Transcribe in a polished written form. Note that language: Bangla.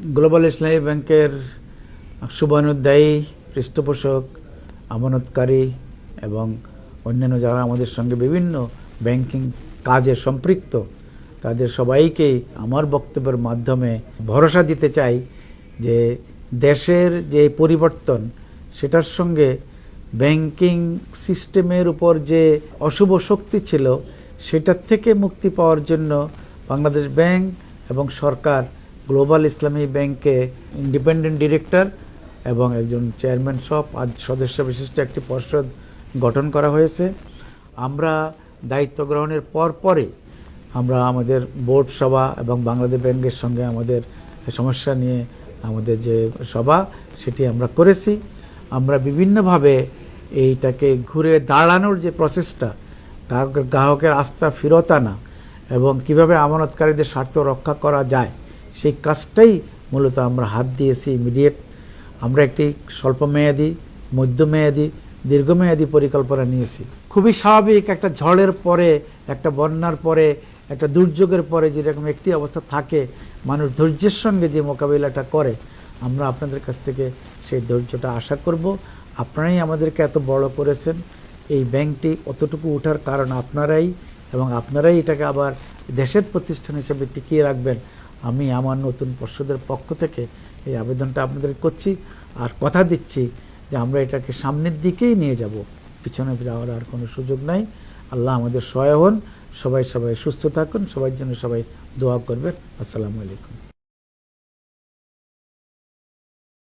গ্লোবাল ইসলামী ব্যাংকের শুভানুধ্যায়ী, পৃষ্ঠপোষক, আমানতকারী এবং অন্যান্য যারা আমাদের সঙ্গে বিভিন্ন ব্যাংকিং কাজে সম্পৃক্ত, তাদের সবাইকেই আমার বক্তব্যের মাধ্যমে ভরসা দিতে চাই যে দেশের যে পরিবর্তন, সেটার সঙ্গে ব্যাংকিং সিস্টেমের উপর যে অশুভ শক্তি ছিল, সেটার থেকে মুক্তি পাওয়ার জন্য বাংলাদেশ ব্যাংক এবং সরকার গ্লোবাল ইসলামী ব্যাংকে ইন্ডিপেন্ডেন্ট ডিরেক্টর এবং একজন চেয়ারম্যান সহ 5 সদস্য বিশিষ্ট একটি পর্ষদ গঠন করা হয়েছে। আমরা দায়িত্ব গ্রহণের পরে আমরা আমাদের বোর্ড সভা এবং বাংলাদেশ ব্যাংকের সঙ্গে আমাদের সমস্যা নিয়ে আমাদের যে সভা, সেটি আমরা করেছি। আমরা বিভিন্নভাবে এইটাকে ঘুরে দাঁড়ানোর যে প্রসেসটা, গ্রাহকের আস্থা ফেরত আনা এবং কিভাবে আমানতকারীদের স্বার্থ রক্ষা করা যায়, সেই কাজটাই মূলত আমরা হাত দিয়েছি ইমিডিয়েট। আমরা একটি স্বল্পমেয়াদী, মধ্যমেয়াদী, দীর্ঘমেয়াদী পরিকল্পনা নিয়েছি। খুবই স্বাভাবিক, একটা ঝড়ের পরে, একটা বন্যার পরে, একটা দুর্যোগের পরে যেরকম একটি অবস্থা থাকে, মানুষ ধৈর্যের সঙ্গে যে মোকাবিলাটা করে, আমরা আপনাদের কাছ থেকে সেই ধৈর্যটা আশা করব। আপনারাই আমাদেরকে এত বড় করেছেন, এই ব্যাংকটি অতটুকু ওঠার কারণ আপনারাই, এবং আপনারাই এটাকে আবার দেশের প্রতিষ্ঠান হিসেবে টিকিয়ে রাখবেন। আমি আমার নতুন পর্ষদের পক্ষ থেকে এই আবেদনটা আপনাদের করছি, আর কথা দিচ্ছি যে আমরা এটাকে সামনের দিকেই নিয়ে যাব, পিছনে যাওয়ার আর কোনো সুযোগ নাই। আল্লাহ আমাদের সহায় হন। সবাই সুস্থ থাকুন, সবার জন্য সবাই দোয়া করবেন। আসসালামু আলাইকুম।